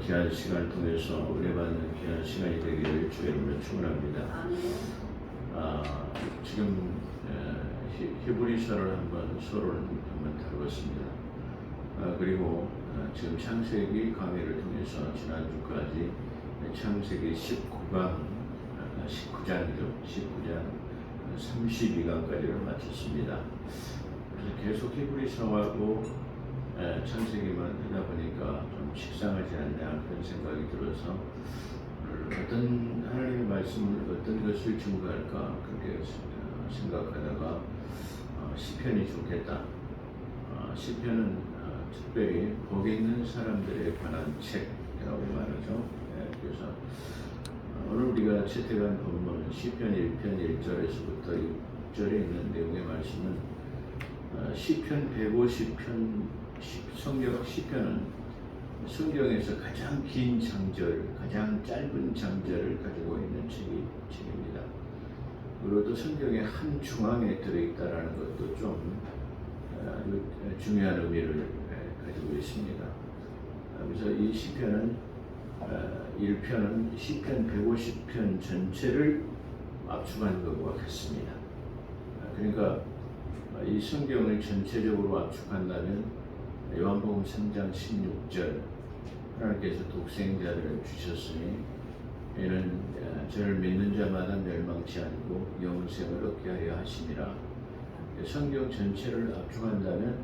귀한 시간을 통해서 은혜받는 귀한 시간이 되기를 주의 이름으로 축원합니다. 지금 히브리서를 서론을 한번 다루었습니다. 그리고 지금 창세기 강의를 통해서 지난주까지 창세기 19장 32강까지를 마쳤습니다. 그래서 계속 히브리서하고 창세기만 하다 보니까 좀 식상하지 않냐 그런 생각이 들어서 어떤 하나님의 말씀을 어떤 것을 증거할까 그렇게 생각하다가 시편이 좋겠다. 시편은 특별히 복 있는 사람들에 관한 책이라고 말하죠. 그래서 오늘 우리가 채택한 본문은 시편 1편 1절에서부터 6절에 있는 내용의 말씀은 시편 150편 시편은 성경에서 가장 긴 장절, 가장 짧은 장절을 가지고 있는 책입니다. 그리고 또 성경의 한 중앙에 들어있다라는 것도 좀 아주 중요한 의미를 가지고 있습니다. 그래서 이 시편은 1편은 시편 150편 전체를 압축한 것과 같습니다. 그러니까 이 성경을 전체적으로 압축한다면 요한복음 3장 16절 하나님께서 독생자를 주셨으니 이는 저를 믿는 자마다 멸망치 않고 영생을 얻게 하려 하심이라. 성경 전체를 압축한다면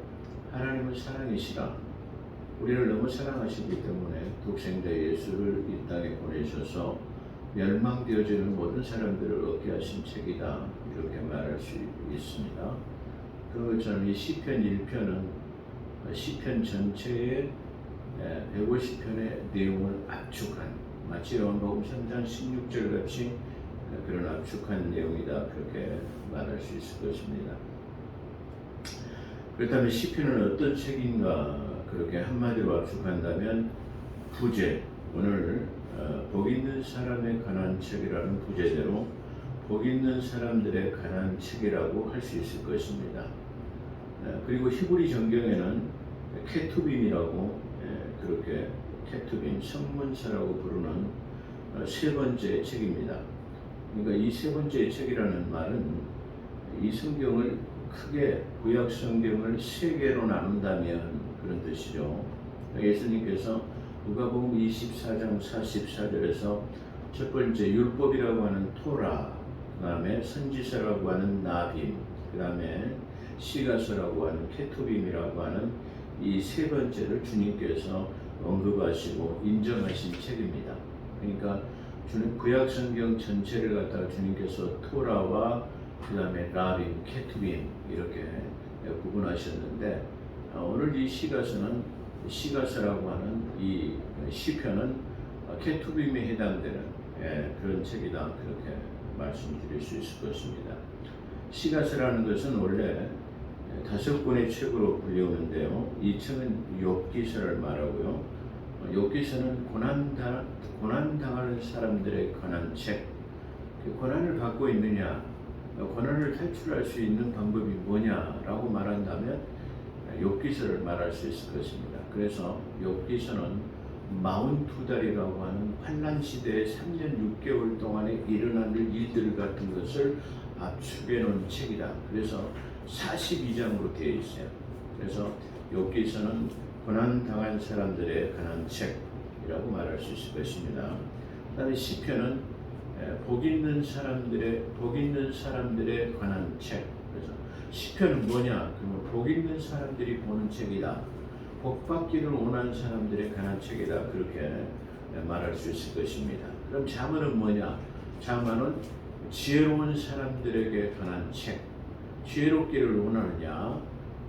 하나님은 사랑이시라. 우리를 너무 사랑하시기 때문에 독생자 예수를 이 땅에 보내셔서 멸망되어지는 모든 사람들을 얻게 하신 책이다. 이렇게 말할 수 있습니다. 그것처럼 이 시편 1편은 시편 전체의 150편의 내용을 압축한 마치 요한복음 3장 16절 같이 그런 압축한 내용이다 그렇게 말할 수 있을 것입니다. 그렇다면 시편은 어떤 책인가 그렇게 한마디로 압축한다면 부제 오늘 복 있는 사람에 관한 책이라는 부제대로 복 있는 사람들에 관한 책이라고 할 수 있을 것입니다. 그리고 히브리 정경에는 케투빔이라고 그렇게 케투빔 성문서라고 부르는 세 번째 책입니다. 그러니까 이 세 번째 책이라는 말은 이 성경을 크게 구약 성경을 세 개로 나눈다면 그런 뜻이죠. 예수님께서 누가복음 24장 44절에서 첫 번째 율법이라고 하는 토라, 그 다음에 선지서라고 하는 나빔, 그 다음에 시가서라고 하는 케투빔이라고 하는 이 세 번째를 주님께서 언급하시고 인정하신 책입니다. 그러니까 구약 성경 전체를 갖다가 주님께서 토라와 그 다음에 라빔, 케투빔 이렇게 구분하셨는데 오늘 이 시가서라고 하는 이 시편은 케투빔에 해당되는 그런 책이다 그렇게 말씀드릴 수 있을 것입니다. 시가서라는 것은 원래 5권의 책으로 불리우는데요. 이 책은 욥기서를 말하고요. 욥기서는 고난당하는 사람들에 관한 책. 고난을 받고 있느냐, 고난을 탈출할 수 있는 방법이 뭐냐라고 말한다면 욥기서를 말할 수 있을 것입니다. 그래서 욥기서는 42달이라고 하는 환난 시대의 3년 6개월 동안에 일어날 일들 같은 것을 압축해 놓은 책이다. 그래서 42장으로 되어 있어요. 그래서 욥기서는 고난당한 사람들에 관한 책이라고 말할 수 있을 것입니다. 그다음에 시편은 복 있는 사람들에 관한 책. 그래서 시편은 뭐냐? 그러면 복 있는 사람들이 보는 책이다. 복 받기를 원하는 사람들에 관한 책이다. 그렇게 말할 수 있을 것입니다. 그럼 잠언은 뭐냐? 잠언은 지혜로운 사람들에게 관한 책. 지혜롭기를 원하느냐,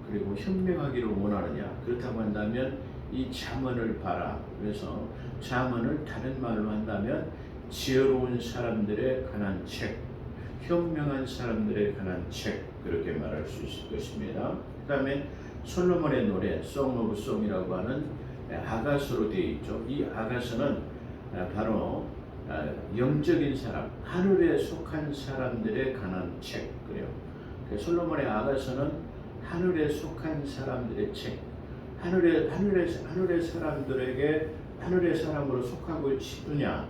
그리고 현명하기를 원하느냐. 그렇다고 한다면 이 잠언을 봐라. 그래서 잠언을 다른 말로 한다면 지혜로운 사람들에 관한 책, 현명한 사람들에 관한 책 그렇게 말할 수 있을 것입니다. 그 다음에 솔로몬의 노래 Song of Song이라고 하는 아가서로 되어 있죠. 이 아가서는 바로 영적인 사람, 하늘에 속한 사람들에 관한 책 그래요. 솔로몬의 아가서는 하늘에 속한 사람들의 책. 하늘의 사람들에게 하늘의 사람으로 속하고 싶으냐,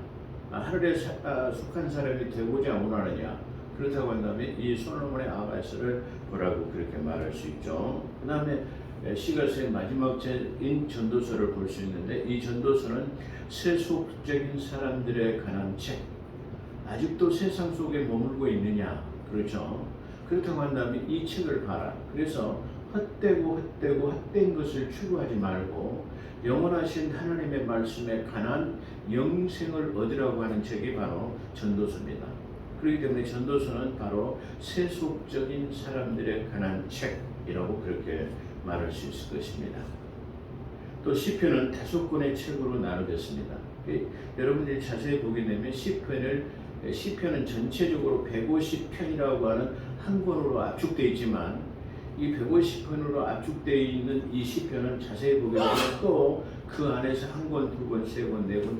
하늘에 속한 사람이 되고자 원하느냐. 그렇다고 한다면 이 솔로몬의 아가서를 뭐라고 그렇게 말할 수 있죠. 그 다음에 시가서의 마지막 책인 전도서를 볼 수 있는데, 이 전도서는 세속적인 사람들에 관한 책. 아직도 세상 속에 머물고 있느냐, 그렇죠. 그렇다고 한다면 이 책을 봐라. 그래서 헛된 것을 추구하지 말고 영원하신 하나님의 말씀에 관한 영생을 얻으라고 하는 책이 바로 전도서입니다. 그렇기 때문에 전도서는 바로 세속적인 사람들에 관한 책이라고 그렇게 말할 수 있을 것입니다. 또 시편은 5권의 책으로 나누겠습니다. 여러분들이 자세히 보게 되면 시편은 전체적으로 150편이라고 하는 한 권으로 압축되어 있지만, 이 150편으로 압축되어 있는 이 시편은 자세히 보게 되면 또 그 안에서 한 권, 두 권, 세 권, 네 권,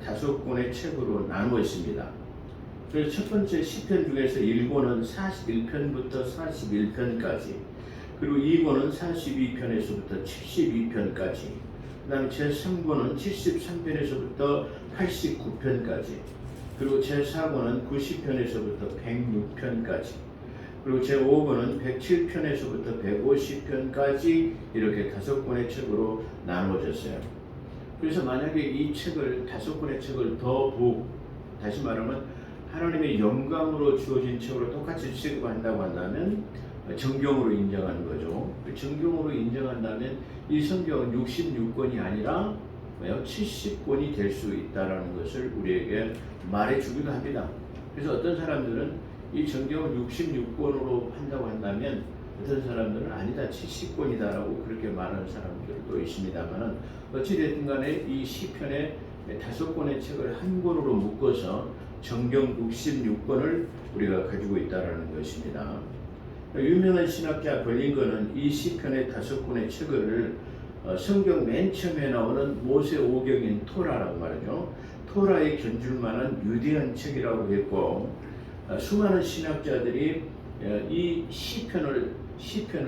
다섯 권의 책으로 나누어 있습니다. 그래서 첫 번째 시편 중에서 1권은 41편부터 41편까지, 그리고 2권은 42편에서부터 72편까지, 그 다음에 제3권은 73편에서부터 89편까지, 그리고 제4권은 90편에서부터 106편까지, 그리고 제5권은 107편에서부터 150편까지 이렇게 5권의 책으로 나누어졌어요. 그래서 만약에 이 책을 5권의 책을 다시 말하면 하나님의 영감으로 주어진 책으로 똑같이 취급한다고 한다면 정경으로 인정하는 거죠. 정경으로 인정한다면 이 성경은 66권이 아니라 70권이 될 수 있다는 것을 우리에게 말해주기도 합니다. 그래서 어떤 사람들은 이 정경을 66권으로 한다고 한다면 어떤 사람들은 아니다, 70권이다라고 그렇게 말하는 사람들도 있습니다만, 어찌됐든 간에 이 시편의 5권의 책을 한 권으로 묶어서 정경 66권을 우리가 가지고 있다는 것입니다. 유명한 신학자 벌링거는 이 시편의 5권의 책을 성경 맨 처음에 나오는 모세 오경인 토라라고 말하죠. 토라의 견줄만한 위대한 책이라고 했고, 수많은 신학자들이 이 시편을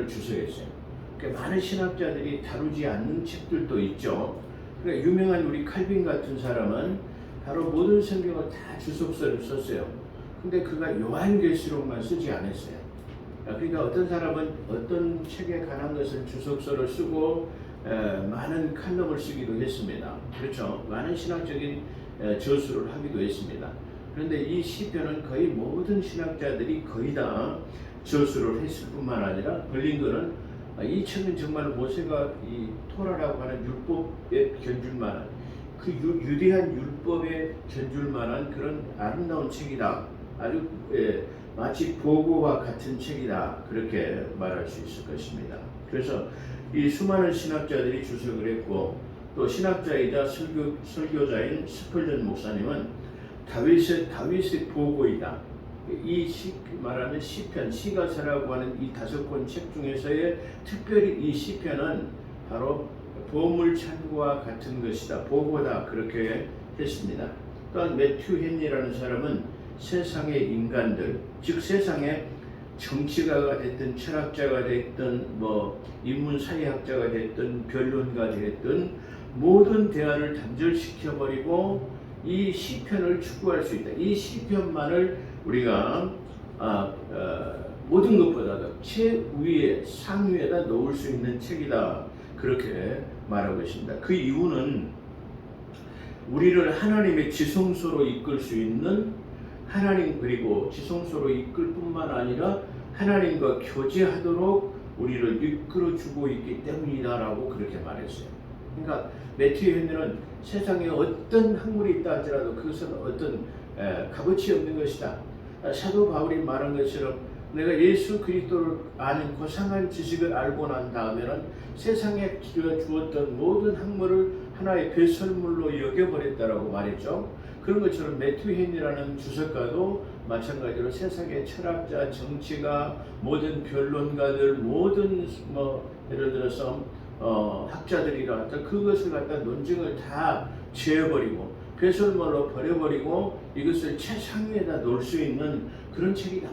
주석했어요. 많은 신학자들이 다루지 않는 책들도 있죠. 그러니까 유명한 우리 칼빈 같은 사람은 바로 모든 성경을 다 주석서를 썼어요. 근데 그가 요한계시록만 쓰지 않았어요. 그러니까 어떤 사람은 어떤 책에 관한 것을 주석서를 쓰고 많은 칼럼을 쓰기도 했습니다. 그렇죠. 많은 신학적인 저술을 하기도 했습니다. 그런데 이 시편은 거의 모든 신학자들이 거의 다 저술을 했을 뿐만 아니라, 벌링거는 이 책은 정말 모세가 이 토라라고 하는 율법에 견줄만한, 그 유대한 율법에 견줄만한 그런 아름다운 책이다. 아주 마치 보고와 같은 책이다. 그렇게 말할 수 있을 것입니다. 그래서 이 수많은 신학자들이 주석을 했고, 또 신학자이자 설교자인 스펄전 목사님은 다윗의 보고이다. 말하는 시편, 시가서라고 하는 이 5권 책 중에서의 특별히 이 시편은 바로 보물창고와 같은 것이다, 보고다, 그렇게 했습니다. 또한 매튜 헨리라는 사람은 세상의 인간들, 즉 세상의 정치가가 됐든 철학자가 됐든 인문사회학자가 됐든 변론가 됐든 모든 대화를 단절시켜버리고 이 시편을 추구할 수 있다. 이 시편만을 우리가 모든 것보다도 최위에 상위에다 놓을 수 있는 책이다. 그렇게 말하고 있습니다. 그 이유는 우리를 하나님의 지성소로 이끌 수 있는, 하나님, 그리고 지성소로 이끌 뿐만 아니라 하나님과 교제하도록 우리를 이끌어주고 있기 때문이다라고 그렇게 말했어요. 그러니까 매튜 헨리는 세상에 어떤 학문이 있다 하더라도 그것은 어떤 값어치 없는 것이다. 사도 바울이 말한 것처럼 내가 예수 그리스도를 아는 고상한 지식을 알고 난 다음에는 세상에 주었던 모든 학문을 하나의 배설물로 여겨버렸다라고 말했죠. 그런 것처럼 매튜 헨리라는 주석가도 마찬가지로 세상의 철학자, 정치가, 모든 변론가들, 모든 예를 들어서 학자들이라 그것을 갖다 논증을 다 지어버리고 배설물로 버려버리고 이것을 최상위에다 놓을 수 있는 그런 책이다.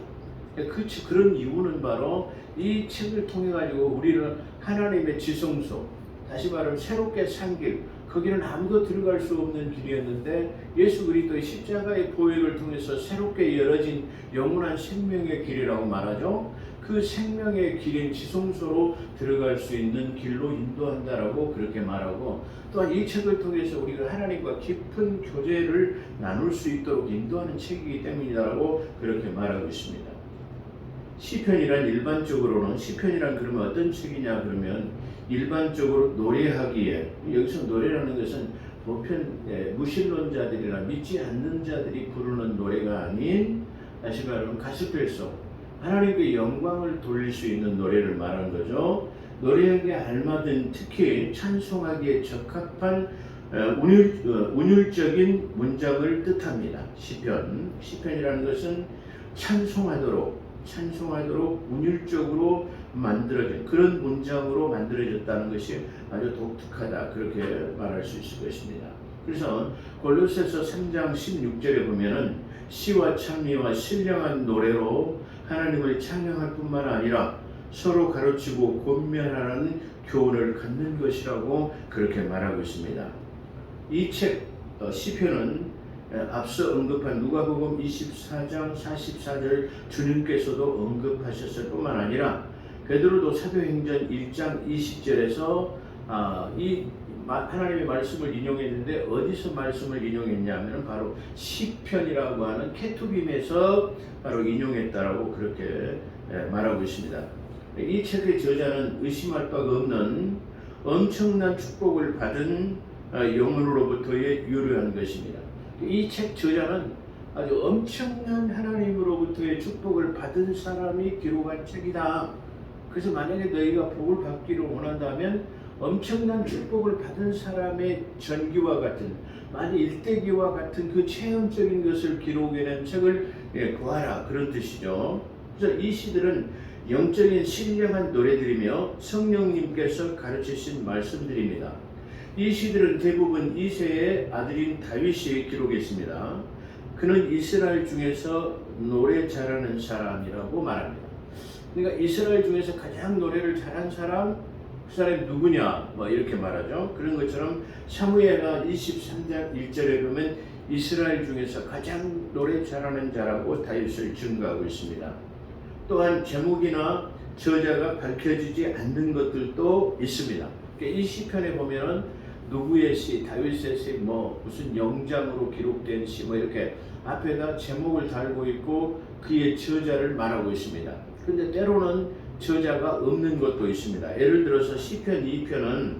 그런 이유는 바로 이 책을 통해 가지고 우리를 하나님의 지성소, 다시 말하면 새롭게 산 길, 거기는 아무도 들어갈 수 없는 길이었는데 예수 그리스도의 십자가의 보혈을 통해서 새롭게 열어진 영원한 생명의 길이라고 말하죠. 그 생명의 길인 지성소로 들어갈 수 있는 길로 인도한다라고 그렇게 말하고, 또한 이 책을 통해서 우리가 하나님과 깊은 교제를 나눌 수 있도록 인도하는 책이기 때문이다라고 그렇게 말하고 있습니다. 시편이란 일반적으로는, 시편이란 그러면 어떤 책이냐 그러면 일반적으로 노래하기에, 여기서 노래라는 것은 보편 무신론자들이나 믿지 않는 자들이 부르는 노래가 아닌, 다시 말하면 가스펠송, 하나님께 영광을 돌릴 수 있는 노래를 말하는 거죠. 노래하기에 알맞은, 특히 찬송하기에 적합한 운율적인 문장을 뜻합니다. 시편이라는 것은 찬송하도록 운율적으로 만들어진 그런 문장으로 만들어졌다는 것이 아주 독특하다, 그렇게 말할 수 있을 것입니다. 그래서 골로새서 3장 16절에 보면은 시와 찬미와 신령한 노래로 하나님을 찬양할 뿐만 아니라 서로 가르치고 권면하라는 교훈을 갖는 것이라고 그렇게 말하고 있습니다. 이 책 시편은 앞서 언급한 누가복음 24장 44절 주님께서도 언급하셨을 뿐만 아니라 베드로도 사도행전 1장 20절에서 이 하나님의 말씀을 인용했는데, 어디서 말씀을 인용했냐면 바로 시편이라고 하는 케투빔에서 바로 인용했다라고 그렇게 말하고 있습니다. 이 책의 저자는 의심할 바가 없는 엄청난 축복을 받은 영혼으로부터의 유료한 것입니다. 이 책 저자는 아주 엄청난 하나님으로부터의 축복을 받은 사람이 기록한 책이다. 그래서 만약에 너희가 복을 받기를 원한다면 엄청난 축복을 받은 사람의 전기와 같은, 만약 일대기와 같은 그 체험적인 것을 기록해낸 책을 구하라, 그런 뜻이죠. 그래서 이 시들은 영적인 신령한 노래들이며 성령님께서 가르치신 말씀들입니다. 이 시들은 대부분 이새의 아들인 다윗이 기록했습니다. 그는 이스라엘 중에서 노래 잘하는 사람이라고 말합니다. 그러니까 이스라엘 중에서 가장 노래를 잘한 사람, 그 사람이 누구냐, 이렇게 말하죠. 그런 것처럼 사무엘하 23장 1절에 보면 이스라엘 중에서 가장 노래 잘하는 자라고 다윗을 증거하고 있습니다. 또한 제목이나 저자가 밝혀지지 않는 것들도 있습니다. 이 시편에 보면은 누구의 시, 다윗의 시, 무슨 영장으로 기록된 시, 이렇게 앞에다 제목을 달고 있고 그의 저자를 말하고 있습니다. 근데 때로는 저자가 없는 것도 있습니다. 예를 들어서 시편 2편은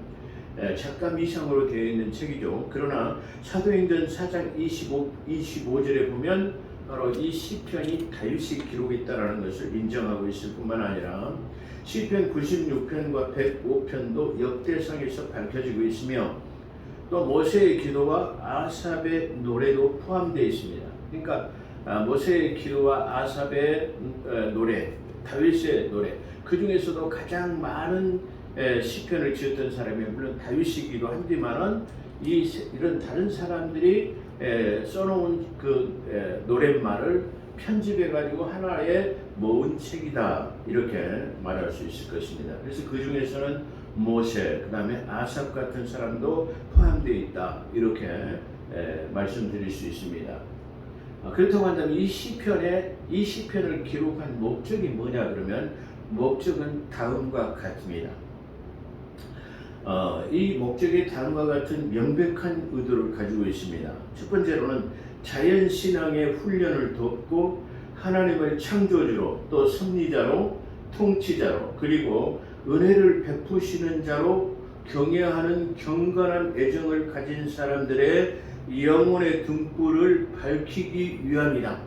작가 미상으로 되어 있는 책이죠. 그러나 사도행전 4장 25절에 보면 바로 이 시편이 다윗이 기록했다라는 것을 인정하고 있을 뿐만 아니라 시편 96편과 105편도 역대상에서 밝혀지고 있으며, 또 모세의 기도와 아삽의 노래도 포함되어 있습니다. 그러니까 모세의 기도와 아삽의 노래, 다윗의 노래, 그 중에서도 가장 많은 시편을 지었던 사람이 물론 다윗이기도 한데만은 이런 다른 사람들이 써놓은 그 노랫말을 편집해가지고 하나의 모은 책이다, 이렇게 말할 수 있을 것입니다. 그래서 그 중에서는 모세, 그 다음에 아삽 같은 사람도 포함되어 있다, 이렇게 말씀드릴 수 있습니다. 그렇다고 한다면 이 시편을 기록한 목적이 뭐냐 그러면 목적은 다음과 같습니다. 이 목적이 다음과 같은 명백한 의도를 가지고 있습니다. 첫 번째로는 자연신앙의 훈련을 돕고 하나님을 창조주로, 또 섭리자로, 통치자로, 그리고 은혜를 베푸시는 자로 경외하는 경건한 애정을 가진 사람들의 영혼의 등불을 밝히기 위함이다.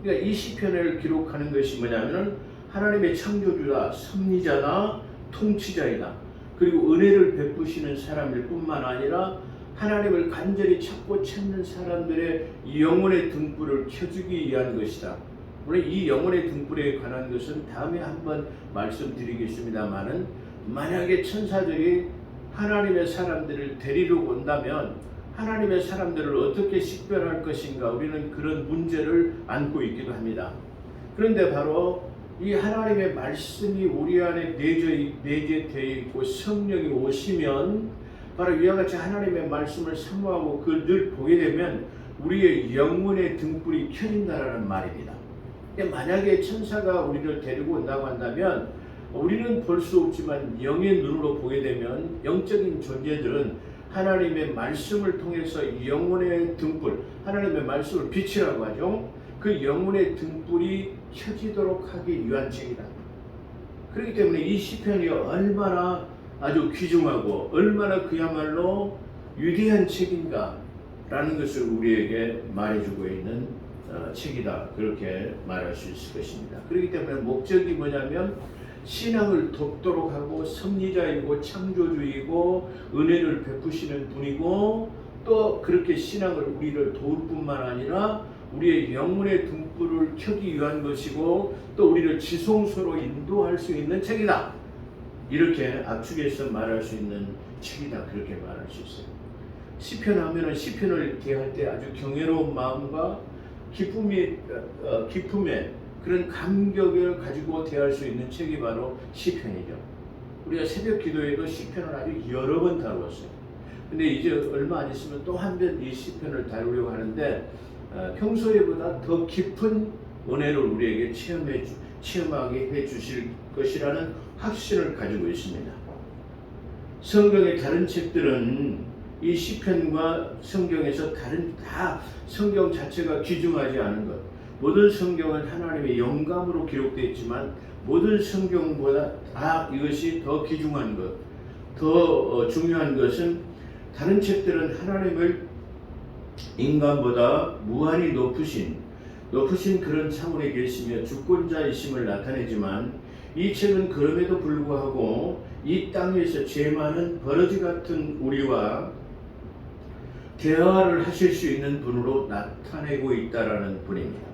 그러니까 이 시편을 기록하는 것이 뭐냐면 하나님의 창조주다, 섭리자다, 통치자이다. 그리고 은혜를 베푸시는 사람일 뿐만 아니라 하나님을 간절히 찾는 사람들의 영혼의 등불을 켜주기 위한 것이다. 물론 이 영혼의 등불에 관한 것은 다음에 한번 말씀드리겠습니다만은, 만약에 천사들이 하나님의 사람들을 데리러 온다면 하나님의 사람들을 어떻게 식별할 것인가, 우리는 그런 문제를 안고 있기도 합니다. 그런데 바로 이 하나님의 말씀이 우리 안에 내재되어 있고 성령이 오시면 바로 이와 같이 하나님의 말씀을 사모하고 그걸 늘 보게 되면 우리의 영혼의 등불이 켜진다라는 말입니다. 만약에 천사가 우리를 데리고 온다고 한다면 우리는 볼 수 없지만 영의 눈으로 보게 되면 영적인 존재들은 하나님의 말씀을 통해서 영혼의 등불, 하나님의 말씀을 빛이라고 하죠. 그 영혼의 등불이 켜지도록 하기 위한 책이다. 그렇기 때문에 이 시편이 얼마나 아주 귀중하고 얼마나 그야말로 위대한 책인가라는 것을 우리에게 말해주고 있는 책이다. 그렇게 말할 수 있을 것입니다. 그렇기 때문에 목적이 뭐냐면 신앙을 돕도록 하고 섭리자이고 창조주이고 은혜를 베푸시는 분이고 또 그렇게 신앙을 우리를 도울 뿐만 아니라 우리의 영혼의 등불을 켜기 위한 것이고 또 우리를 지성소로 인도할 수 있는 책이다. 이렇게 압축해서 말할 수 있는 책이다. 그렇게 말할 수 있어요. 시편 하면은 시편을 대할 때 아주 경외로운 마음과 기쁨의 그런 감격을 가지고 대할 수 있는 책이 바로 시편이죠. 우리가 새벽 기도에도 시편을 아주 여러 번 다루었어요. 근데 이제 얼마 안 있으면 또 한 번 이 시편을 다루려고 하는데 평소에보다 더 깊은 은혜를 우리에게 체험하게 해주실 것이라는 확신을 가지고 있습니다. 성경의 다른 책들은 이 시편과 성경에서 다 성경 자체가 귀중하지 않은 것. 모든 성경은 하나님의 영감으로 기록되어 있지만 모든 성경보다 이것이 더 귀중한 것, 더 중요한 것은 다른 책들은 하나님을 인간보다 무한히 높으신 그런 차원에 계시며 주권자이심을 나타내지만 이 책은 그럼에도 불구하고 이 땅에서 죄 많은 버러지 같은 우리와 대화를 하실 수 있는 분으로 나타내고 있다라는 분입니다.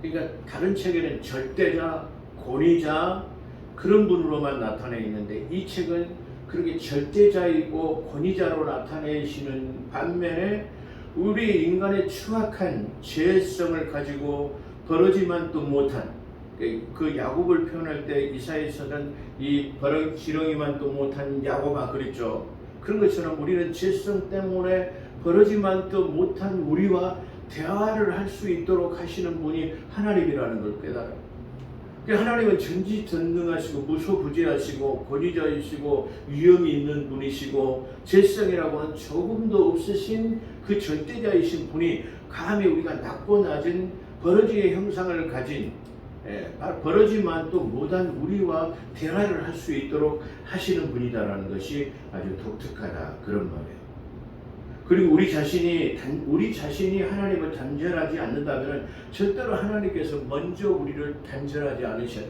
그러니까 다른 책에는 절대자, 권위자 그런 분으로만 나타내 있는데 이 책은 그렇게 절대자이고 권위자로 나타내시는 반면에 우리 인간의 추악한 죄성을 가지고 버러지만도 못한 그 야곱을 표현할 때 이사야서는 이 지렁이만도 못한 야곱아 그랬죠. 그런 것처럼 우리는 죄성 때문에 버러지만도 못한 우리와 대화를 할 수 있도록 하시는 분이 하나님이라는 걸 깨달아요. 하나님은 전지전능하시고 무소부재하시고 권위자이시고 위엄이 있는 분이시고 죄성이라고는 조금도 없으신 그 절대자이신 분이 감히 우리가 낮고 낮은 버러지의 형상을 가진 버러지만도 못한 우리와 대화를 할 수 있도록 하시는 분이다라는 것이 아주 독특하다 그런 말이에요. 그리고 우리 자신이 하나님을 단절하지 않는다면 절대로 하나님께서 먼저 우리를 단절하지 않으셔요.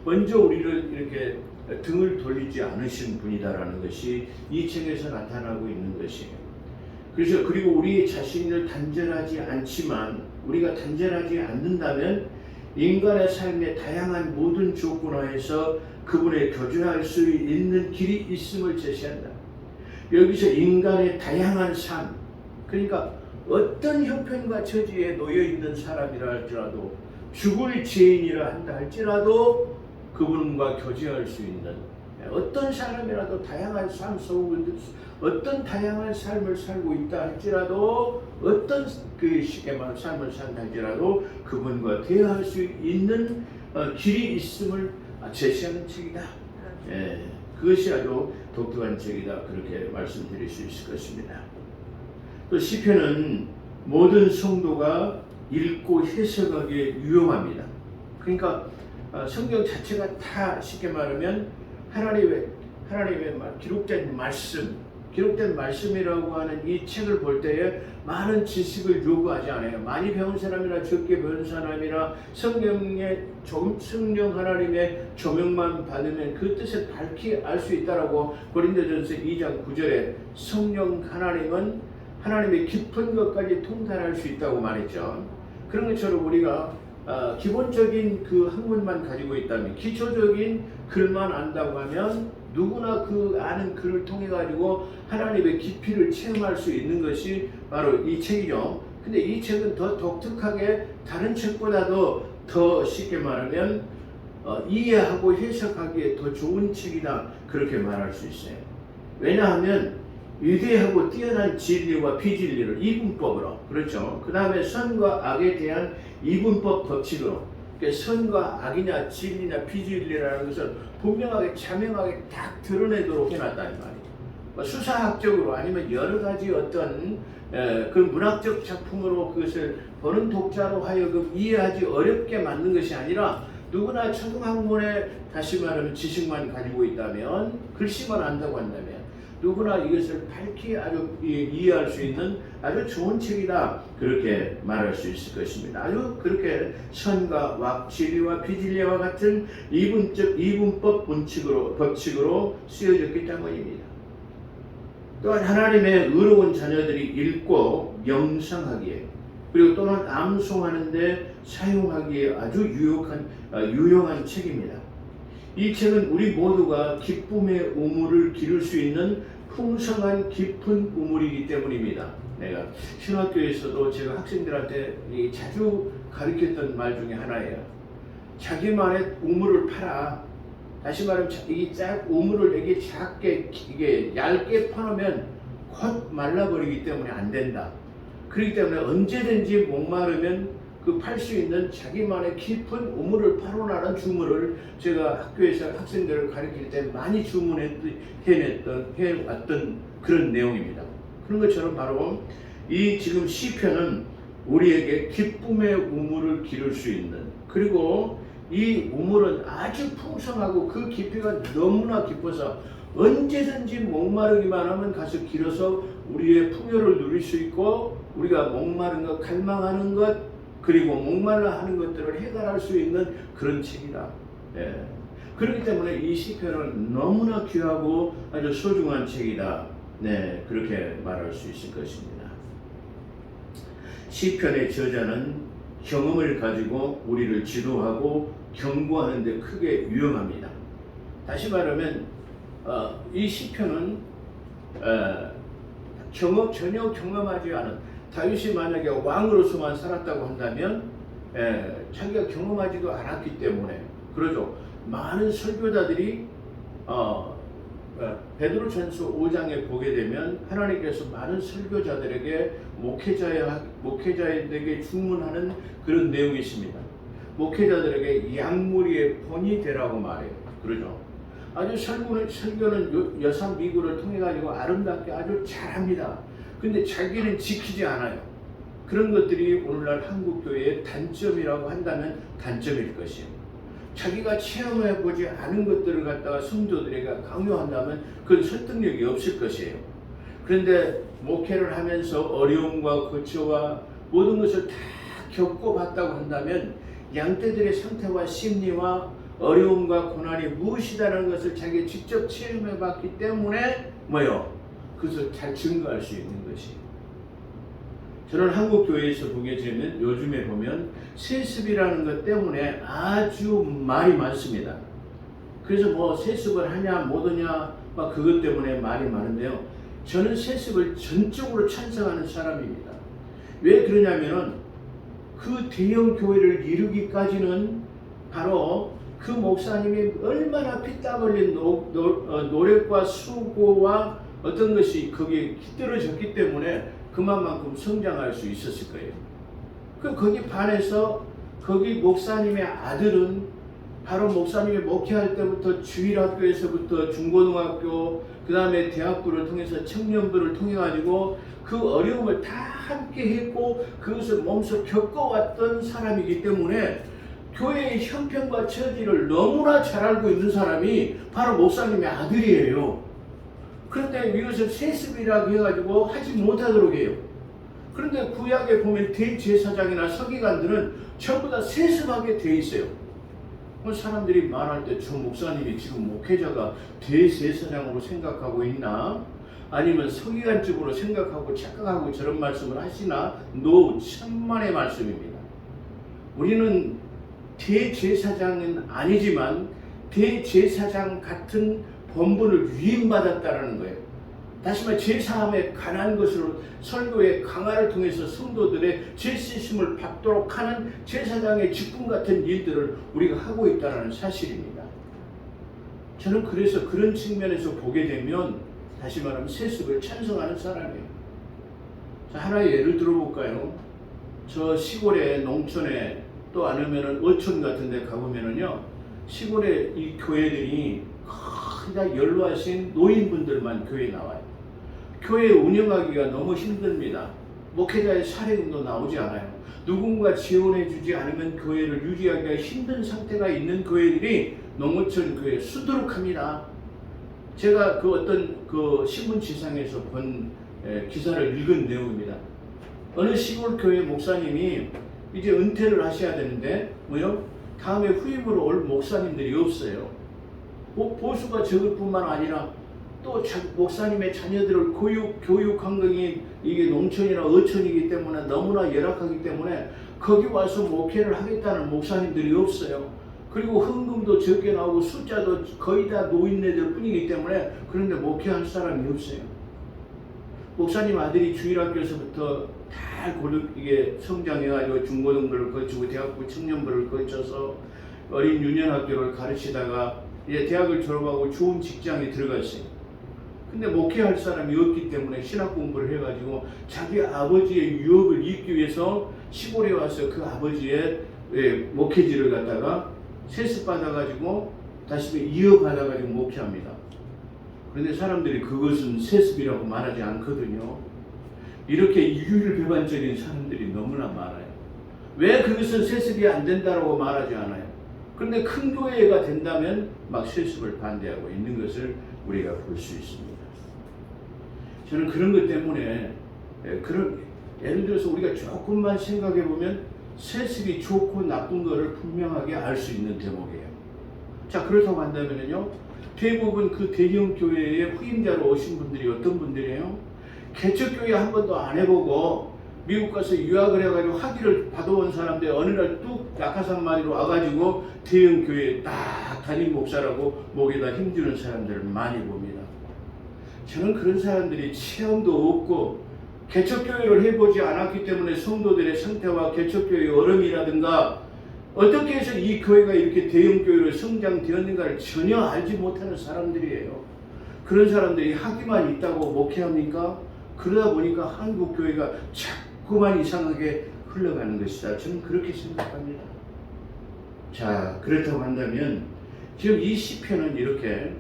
먼저 우리를 이렇게 등을 돌리지 않으신 분이다라는 것이 이 책에서 나타나고 있는 것이에요. 그리고 우리 자신을 단절하지 않지만 우리가 단절하지 않는다면 인간의 삶의 다양한 모든 조건하에서 그분의 교제할 수 있는 길이 있음을 제시한다. 여기서 인간의 다양한 삶, 그러니까 어떤 형편과 처지에 놓여 있는 사람이라 할지라도 죽을 죄인이라 한다 할지라도 그분과 교제할 수 있는 어떤 사람이라도 다양한 삶 속을 어떤 다양한 삶을 살고 있다 할지라도 어떤 그 식의 삶을 산다 할지라도 그분과 대화할 수 있는 길이 있음을 제시하는 책이다. 그것이 아주 독특한 책이다. 그렇게 말씀드릴 수 있을 것입니다. 또 시편은 모든 성도가 읽고 해석하기에 유용합니다. 그러니까 성경 자체가 다 쉽게 말하면 하나님의 기록된 말씀이라고 하는 이 책을 볼 때에 많은 지식을 요구하지 않아요. 많이 배운 사람이나 적게 배운 사람이나 성령 하나님의 조명만 받으면 그 뜻을 밝히 알 수 있다라고 고린도전서 2장 9절에 성령 하나님은 하나님의 깊은 것까지 통달할 수 있다고 말했죠. 그런 것처럼 우리가 기본적인 그 학문만 가지고 있다면 기초적인 글만 안다고 하면 누구나 그 아는 글을 통해 가지고 하나님의 깊이를 체험할 수 있는 것이 바로 이 책이죠. 근데 이 책은 더 독특하게 다른 책보다도 더 쉽게 말하면 이해하고 해석하기에 더 좋은 책이다 그렇게 말할 수 있어요. 왜냐하면 위대하고 뛰어난 진리와 비진리를 이분법으로, 그렇죠. 그 다음에 선과 악에 대한 이분법 법칙으로, 그러니까 선과 악이냐 진리냐 비진리라는 것을 분명하게 자명하게 딱 드러내도록 해놨다는 말이에요. 수사학적으로 아니면 여러 가지 어떤 그 문학적 작품으로 그것을 보는 독자로 하여금 이해하지 어렵게 만든 것이 아니라 누구나 초등학문에 다시 말하면 지식만 가지고 있다면, 글씨만 안다고 한다면 누구나 이것을 밝히 아주 이해할 수 있는 아주 좋은 책이다 그렇게 말할 수 있을 것입니다. 아주 그렇게 선과 악, 진리와 비진리와 같은 이분법 법칙으로 쓰여졌기 때문입니다. 또한 하나님의 의로운 자녀들이 읽고 명상하기에, 그리고 또는 암송하는 데 사용하기에 아주 유용한 책입니다. 이 책은 우리 모두가 기쁨의 우물을 기를 수 있는 풍성한 깊은 우물이기 때문입니다. 내가 신학교에서도 제가 학생들한테 자주 가르쳤던 말 중에 하나예요. 자기만의 우물을 팔아. 다시 말하면 이 우물을 이게 작게 이게 얇게 파놓으면 곧 말라버리기 때문에 안 된다. 그렇기 때문에 언제든지 목마르면 그 팔 수 있는 자기만의 깊은 우물을 파놓으라는 주문을 제가 학교에서 학생들을 가르칠 때 많이 해왔던 그런 내용입니다. 그런 것처럼 바로 이 지금 시편은 우리에게 기쁨의 우물을 기를 수 있는, 그리고 이 우물은 아주 풍성하고 그 깊이가 너무나 깊어서 언제든지 목마르기만 하면 가서 길어서 우리의 풍요를 누릴 수 있고, 우리가 목마른 것, 갈망하는 것, 그리고 목말라 하는 것들을 해결할 수 있는 그런 책이다. 예. 그렇기 때문에 이 시편은 너무나 귀하고 아주 소중한 책이다. 네, 그렇게 말할 수 있을 것입니다. 시편의 저자는 경험을 가지고 우리를 지도하고 경고하는 데 크게 유용합니다. 다시 말하면 이 시편은 전혀 경험하지 않은, 다윗이 만약에 왕으로서만 살았다고 한다면 자기가 경험하지도 않았기 때문에, 그러죠. 많은 설교자들이 베드로전서 5장에 보게 되면 하나님께서 많은 설교자들에게 목회자에게 주문하는 그런 내용이 있습니다. 목회자들에게 양무리의 본이 되라고 말해요. 그러죠. 아주 설교는 여산미구를 통해 가지고 아름답게 아주 잘합니다. 근데 자기는 지키지 않아요. 그런 것들이 오늘날 한국교회의 단점이라고 한다면 단점일 것이에요. 자기가 체험해보지 않은 것들을 갖다가 성도들에게 강요한다면 그건 설득력이 없을 것이에요. 그런데 목회를 하면서 어려움과 고초와 모든 것을 다 겪어봤다고 한다면 양떼들의 상태와 심리와 어려움과 고난이 무엇이다라는 것을 자기가 직접 체험해봤기 때문에 그것을 잘 증거할 수 있는 것이. 저는 한국 교회에서 보게 되면 요즘에 보면 세습이라는 것 때문에 아주 말이 많습니다. 그래서 세습을 하냐 못하냐 그것 때문에 말이 많은데요. 저는 세습을 전적으로 찬성하는 사람입니다. 왜 그러냐면은 그 대형 교회를 이루기까지는 바로 그 목사님이 얼마나 피땀 흘린 노력과 수고와 어떤 것이 거기에 깃들어졌기 때문에 그만큼 성장할 수 있었을 거예요. 거기 반해서 거기 목사님의 아들은 바로 목사님이 목회할 때부터 주일학교에서부터 중고등학교, 그 다음에 대학부를 통해서 청년부를 통해 가지고 그 어려움을 다 함께 했고 그것을 몸소 겪어왔던 사람이기 때문에 교회의 형편과 처지를 너무나 잘 알고 있는 사람이 바로 목사님의 아들이에요. 그런데 이것을 세습이라고 해가지고 하지 못하도록 해요. 그런데 구약에 보면 대제사장이나 서기관들은 전부 다 세습하게 돼 있어요. 사람들이 말할 때 저 목사님이 지금 목회자가 대제사장으로 생각하고 있나? 아니면 서기관 쪽으로 생각하고 착각하고 저런 말씀을 하시나? 천만의 말씀입니다. 우리는 대제사장은 아니지만 대제사장 같은 본분을 위임받았다라는 거예요. 다시 말해 제사함에 관한 것으로 설교의 강화를 통해서 성도들의 죄씻음을 받도록 하는 제사장의 직분 같은 일들을 우리가 하고 있다는 사실입니다. 저는 그래서 그런 측면에서 보게 되면 다시 말하면 세습을 찬성하는 사람이에요. 자, 하나의 예를 들어볼까요? 저 시골에 농촌에 또 아니면은 어촌 같은 데 가보면은요, 시골에 이 교회들이 거의 연로하신 노인분들만 교회에 나와요. 교회 운영하기가 너무 힘듭니다. 목회자의 사례금도 나오지 않아요. 누군가 지원해 주지 않으면 교회를 유지하기가 힘든 상태가 있는 교회들이 농어촌 교회 수두룩합니다. 제가 그 어떤 그 신문지상에서 본 기사를 읽은 내용입니다. 어느 시골 교회 목사님이 이제 은퇴를 하셔야 되는데 다음에 후임으로 올 목사님들이 없어요. 보수가 적을 뿐만 아니라 또 목사님의 자녀들을 교육 환경이 이게 농촌이나 어촌이기 때문에 너무나 열악하기 때문에 거기 와서 목회를 하겠다는 목사님들이 없어요. 그리고 헌금도 적게 나오고 숫자도 거의 다 노인네들 뿐이기 때문에 그런데 목회할 사람이 없어요. 목사님 아들이 주일학교에서부터 다 이게 성장해가지고 중고등부를 거치고 대학부 청년부를 거쳐서 어린 유년학교를 가르치다가 이제 대학을 졸업하고 좋은 직장에 들어갔어요. 근데 목회할 사람이 없기 때문에 신학 공부를 해가지고 자기 아버지의 유업을 잇기 위해서 시골에 와서 그 아버지의 목회지를 갖다가 세습 받아가지고 다시 이어받아가지고 목회합니다. 그런데 사람들이 그것은 세습이라고 말하지 않거든요. 이렇게 유일배반적인 사람들이 너무나 많아요. 왜 그것은 세습이 안 된다고 말하지 않아요? 그런데 큰 교회가 된다면 막 세습을 반대하고 있는 것을 우리가 볼 수 있습니다. 저는 그런 것 때문에 예를 들어서 우리가 조금만 생각해 보면 세습이 좋고 나쁜 것을 분명하게 알 수 있는 대목이에요. 자, 그렇다고 한다면요, 대부분 그 대형 교회에 후임자로 오신 분들이 어떤 분들이에요? 개척교회 한 번도 안 해보고 미국 가서 유학을 해가지고 학위를 받아온 사람들 어느 날 뚝 낙하산만으로 와가지고 대형 교회에 딱 담임 목사라고 목에다 힘주는 사람들을 많이 봅니다. 저는 그런 사람들이 체험도 없고 개척교회를 해보지 않았기 때문에 성도들의 상태와 개척교회의 어려움이라든가 어떻게 해서 이 교회가 이렇게 대형교회로 성장되었는가를 전혀 알지 못하는 사람들이에요. 그런 사람들이 학위만 있다고 목회합니까? 그러다 보니까 한국 교회가 자꾸만 이상하게 흘러가는 것이다. 저는 그렇게 생각합니다. 자, 그렇다고 한다면 지금 이 시편은 이렇게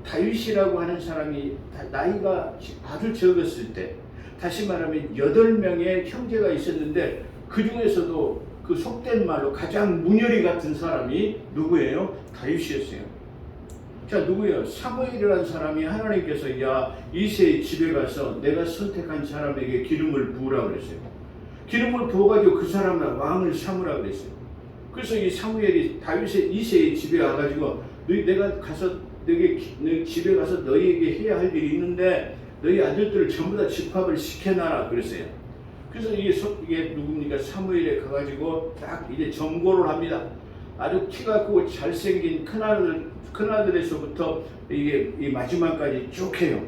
다윗이라고 하는 사람이 나이가 아주 적었을 때, 다시 말하면 8명의 형제가 있었는데 그 중에서도 그 속된 말로 가장 문열이 같은 사람이 누구예요? 다윗이었어요. 자, 누구예요? 사무엘이라는 사람이 하나님께서 야 이새의 집에 가서 내가 선택한 사람에게 기름을 부으라 그랬어요. 기름을 부어가지고 그 사람을 왕을 삼으라 그랬어요. 그래서 이 사무엘이 다윗의 이새의 집에 와가지고 내가 가서 너희 집에 가서 너희에게 해야 할 일이 있는데 너희 아들들을 전부 다 집합을 시켜놔라 그랬어요. 그래서 이게 누굽니까? 사무엘에 가가지고 딱 이제 점고를 합니다. 아주 키가 크고 잘생긴 큰아들에서부터 이게 이 마지막까지 쭉 해요.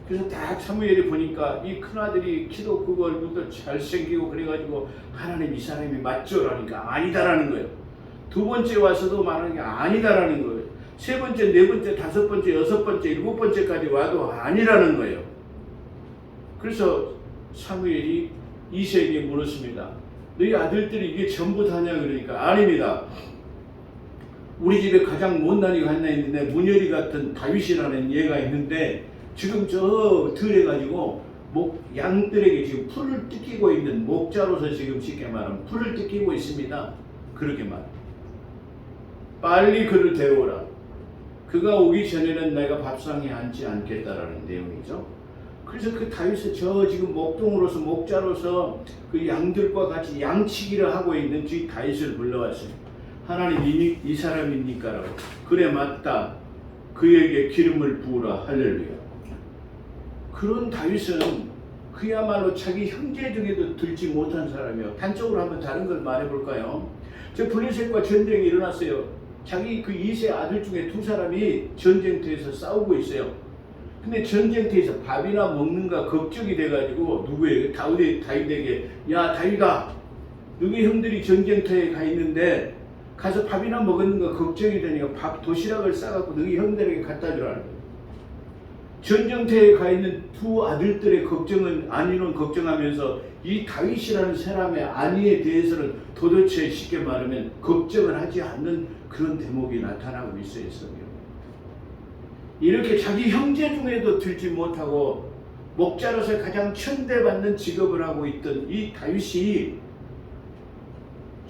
그래서 딱 사무엘이 보니까 이 큰아들이 키도 크고 얼굴도 잘생기고 그래가지고 하나님 이 사람이 맞죠라니까 아니다라는 거예요. 두 번째 와서도 말하는 게 아니다라는 거예요. 세 번째, 네 번째, 다섯 번째, 여섯 번째, 일곱 번째까지 와도 아니라는 거예요. 그래서 사무엘이 이새에게 물었습니다. 너희 아들들이 이게 전부 다냐? 그러니까 아닙니다. 우리 집에 가장 못난 이가 하나 있는데 문열이 같은 다윗이라는 얘가 있는데 지금 저 들에 가지고 양들에게 지금 풀을 뜯기고 있는 목자로서 지금 쉽게 말하면 풀을 뜯기고 있습니다. 그렇게 말. 빨리 그를 데려오라. 그가 오기 전에는 내가 밥상에 앉지 않겠다라는 내용이죠. 그래서 그 다윗은 저 지금 목동으로서 목자로서 그 양들과 같이 양치기를 하고 있는 이 다윗을 불러왔어요. 하나님 이 사람입니까라고. 그래 맞다. 그에게 기름을 부으라. 할렐루야. 그런 다윗은 그야말로 자기 형제 중에도 들지 못한 사람이에요. 단적으로 한번 다른 걸 말해볼까요? 저 블레셋과 전쟁이 일어났어요. 자기 그 이세 아들 중에 두 사람이 전쟁터에서 싸우고 있어요. 근데 전쟁터에서 밥이나 먹는가 걱정이 돼가지고 누구에게? 다윗에게 야 다윗아, 너희 형들이 전쟁터에 가 있는데 가서 밥이나 먹었는가 걱정이 되니까 밥 도시락을 싸갖고 너희 형들에게 갖다 주라는 거예요. 전쟁터에 가 있는 두 아들들의 걱정은 안위는 걱정하면서 이 다윗이라는 사람의 안위에 대해서는 도대체 쉽게 말하면 걱정을 하지 않는 그런 대목이 나타나고 있어요. 이렇게 자기 형제 중에도 들지 못하고 목자로서 가장 천대받는 직업을 하고 있던 이 다윗이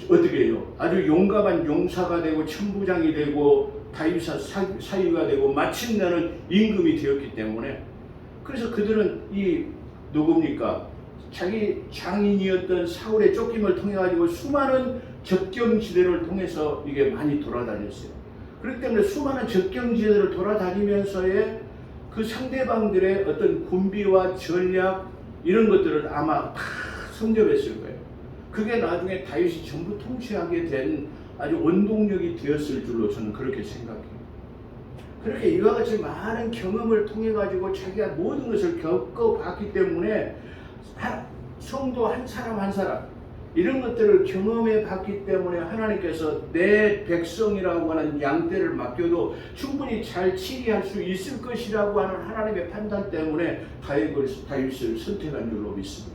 어떻게 해요? 아주 용감한 용사가 되고 천부장이 되고 다윗사 사위가 되고 마침내는 임금이 되었기 때문에, 그래서 그들은 이 누굽니까? 자기 장인이었던 사울의 쫓김을 통해 가지고 수많은 접경지대를 통해서 이게 많이 돌아다녔어요. 그렇기 때문에 수많은 접경지대를 돌아다니면서의 그 상대방들의 어떤 군비와 전략 이런 것들을 아마 다 섭렵했을 거예요. 그게 나중에 다윗이 전부 통치하게 된 아주 원동력이 되었을 줄로 저는 그렇게 생각해요. 그렇게 이와 같이 많은 경험을 통해 가지고 자기가 모든 것을 겪어봤기 때문에 성도 한 사람 한 사람 이런 것들을 경험해 봤기 때문에 하나님께서 내 백성이라고 하는 양떼를 맡겨도 충분히 잘 치리할 수 있을 것이라고 하는 하나님의 판단 때문에 다윗을 선택한 줄로 믿습니다.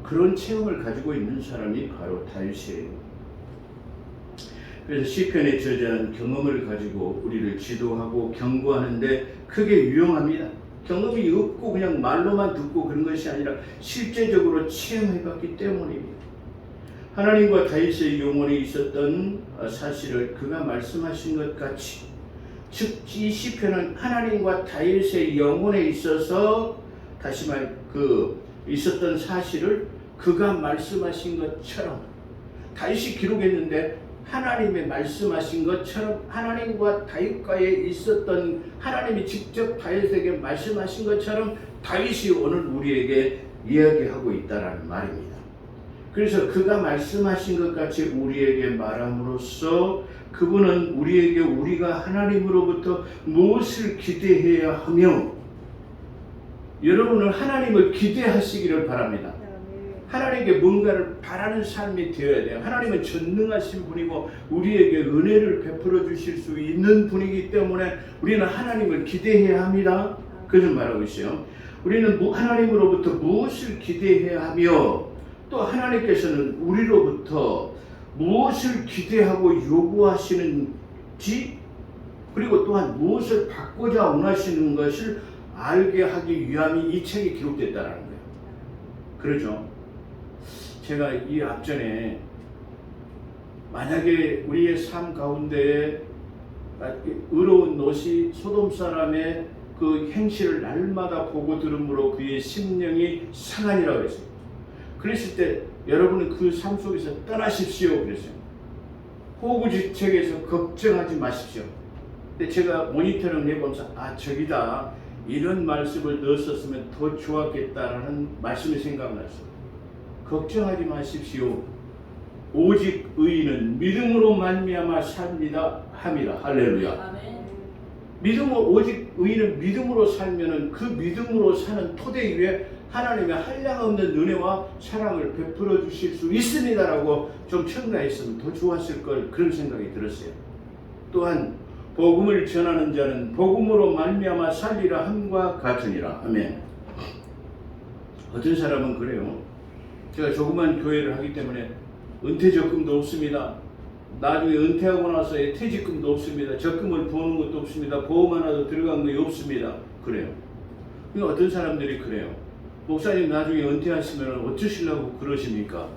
그런 체험을 가지고 있는 사람이 바로 다윗이에요. 그래서 시편의 저자는 경험을 가지고 우리를 지도하고 경고하는데 크게 유용합니다. 경험이 없고 그냥 말로만 듣고 그런 것이 아니라 실제적으로 체험해봤기 때문입니다. 하나님과 다윗의 영혼에 있었던 사실을 그가 말씀하신 것 같이, 즉 이 시편은 하나님과 다윗의 영혼에 있어서 다시 말 있었던 사실을 그가 말씀하신 것처럼 다윗이 기록했는데 하나님의 말씀하신 것처럼 하나님과 다윗과에 있었던 하나님이 직접 다윗에게 말씀하신 것처럼 다윗이 오늘 우리에게 이야기하고 있다는 말입니다. 그래서 그가 말씀하신 것 같이 우리에게 말함으로써 그분은 우리에게 우리가 하나님으로부터 무엇을 기대해야 하며, 여러분은 하나님을 기대하시기를 바랍니다. 하나님께 뭔가를 바라는 삶이 되어야 돼요. 하나님은 전능하신 분이고 우리에게 은혜를 베풀어 주실 수 있는 분이기 때문에 우리는 하나님을 기대해야 합니다. 그것을 말하고 있어요. 우리는 하나님으로부터 무엇을 기대해야 하며, 또 하나님께서는 우리로부터 무엇을 기대하고 요구하시는지, 그리고 또한 무엇을 받고자 원하시는 것을 알게 하기 위함이 이 책에 기록됐다는 거예요. 그렇죠? 제가 이 앞전에 만약에 우리의 삶 가운데 의로운 롯이 소돔 사람의 그 행실을 날마다 보고 들음으로 그의 심령이 상하니라고 했어요. 그랬을 때 여러분은 그 삶 속에서 떠나십시오 그랬어요. 호구지책에서 걱정하지 마십시오. 근데 제가 모니터링 해보면서 저기다 이런 말씀을 넣었으면 더 좋았겠다라는 말씀이 생각났어요. 걱정하지 마십시오. 오직 의인은 믿음으로 말미암아 삽니다 함이라. 할렐루야. 오직 의인은 믿음으로 살면은 그 믿음으로 사는 토대 위에 하나님의 한량없는 은혜와 사랑을 베풀어 주실 수 있습니다라고 좀 첨가했으면 더 좋았을 걸, 그런 생각이 들었어요. 또한 복음을 전하는 자는 복음으로 말미암아 살리라 함과 같으니라. 아멘. 어떤 사람은 그래요. 제가 조그만 교회를 하기 때문에 은퇴 적금도 없습니다. 나중에 은퇴하고 나서의 퇴직금도 없습니다. 적금을 버는 것도 없습니다. 보험 하나도 들어간 게 없습니다. 그래요. 그러니까 어떤 사람들이 그래요. 목사님 나중에 은퇴하시면 어쩌시려고 그러십니까?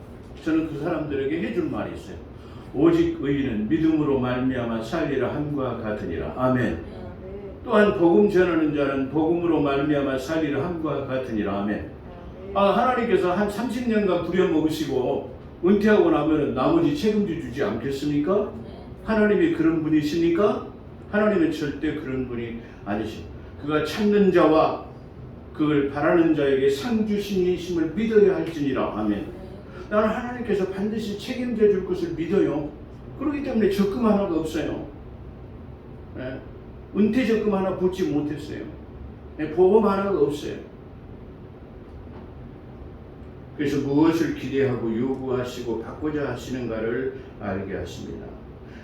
저는 그 사람들에게 해줄 말이 있어요. 오직 의인은 믿음으로 말미암아 살리라 함과 같으니라. 아멘. 또한 복음 전하는 자는 복음으로 말미암아 살리라 함과 같으니라. 아멘. 하나님께서 한 30년간 부려먹으시고 은퇴하고 나면 나머지 책임져 주지 않겠습니까? 하나님이 그런 분이십니까? 하나님은 절대 그런 분이 아니십니다. 그가 찾는 자와 그걸 바라는 자에게 상 주시님을 믿어야 할지니라. 아멘. 나는 하나님께서 반드시 책임져 줄 것을 믿어요. 그렇기 때문에 적금 하나가 없어요. 은퇴 적금 하나 붙지 못했어요. 보험 하나가 없어요. 그래서 무엇을 기대하고 요구하시고 받고자 하시는가를 알게 하십니다.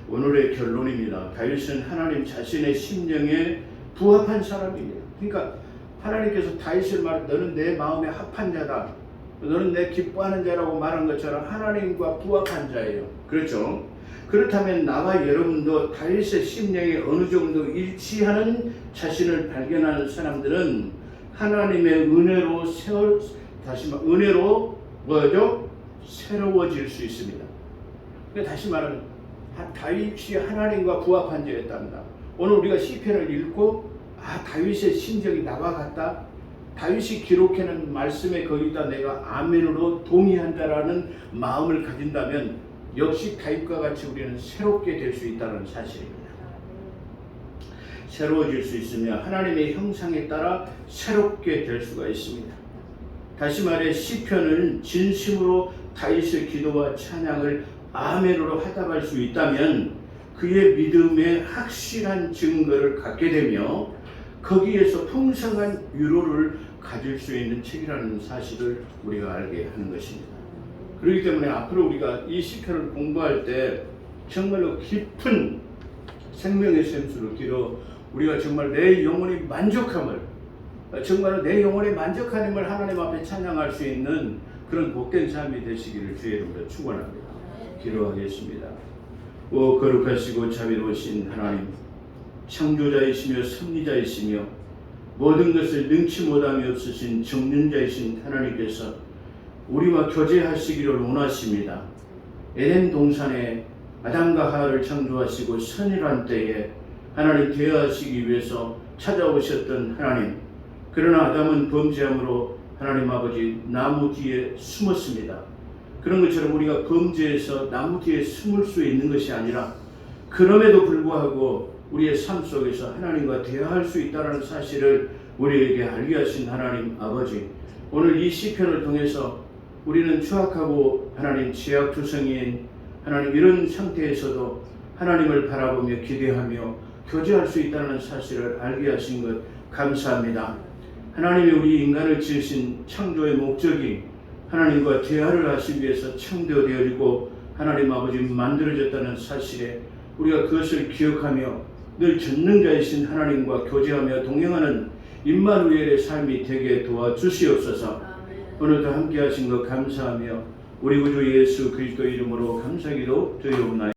오늘의 결론입니다. 다윗은 하나님 자신의 심령에 부합한 사람입니다. 그러니까 하나님께서 다윗을 너는 내 마음에 합한 자다, 너는 내 기뻐하는 자라고 말한 것처럼 하나님과 부합한 자예요. 그렇죠? 그렇다면 나와 여러분도 다윗의 심령에 어느 정도 일치하는 자신을 발견하는 사람들은 하나님의 은혜로 새로워질 수 있습니다. 다시 말하면 다윗이 하나님과 부합한 자였답니다. 오늘 우리가 시편을 읽고 다윗의 심정이 나와 같다, 다윗이 기록해놓은 말씀에 거기다 내가 아멘으로 동의한다라는 마음을 가진다면 역시 다윗과 같이 우리는 새롭게 될 수 있다는 사실입니다. 새로워질 수 있으며 하나님의 형상에 따라 새롭게 될 수가 있습니다. 다시 말해 시편을 진심으로 다윗의 기도와 찬양을 아멘으로 화답할 수 있다면 그의 믿음에 확실한 증거를 갖게 되며 거기에서 풍성한 위로를 가질 수 있는 책이라는 사실을 우리가 알게 하는 것입니다. 그렇기 때문에 앞으로 우리가 이 시편을 공부할 때 정말로 깊은 생명의 샘수를 길어 우리가 정말 내 영혼이 만족함을, 정말 내 영혼의 만족함을 하나님 앞에 찬양할 수 있는 그런 복된 삶이 되시기를 주의 이름으로 축원합니다. 기도하겠습니다. 오 거룩하시고 자비로우신 하나님, 창조자이시며 섭리자이시며 모든 것을 능치 못함이 없으신 정륜자이신 하나님께서 우리와 교제하시기를 원하십니다. 에덴 동산에 아담과 하와를 창조하시고 선이란 때에 하나님 대하시기 위해서 찾아오셨던 하나님, 그러나 아담은 범죄함으로 하나님 아버지 나무 뒤에 숨었습니다. 그런 것처럼 우리가 범죄에서 나무 뒤에 숨을 수 있는 것이 아니라 그럼에도 불구하고 우리의 삶 속에서 하나님과 대화할 수 있다는 사실을 우리에게 알게 하신 하나님 아버지, 오늘 이 시편을 통해서 우리는 추악하고 하나님 죄악투성이인 하나님 이런 상태에서도 하나님을 바라보며 기대하며 교제할 수 있다는 사실을 알게 하신 것 감사합니다. 하나님이 우리 인간을 지으신 창조의 목적이 하나님과 대화를 하시기 위해서 창조되어지고 하나님 아버지 만들어졌다는 사실에 우리가 그것을 기억하며 늘 전능자이신 하나님과 교제하며 동행하는 임마누엘의 삶이 되게 도와주시옵소서. 오늘도 함께 하신 것 감사하며 우리 구주 예수 그리스도 이름으로 감사기도 드리옵나이다.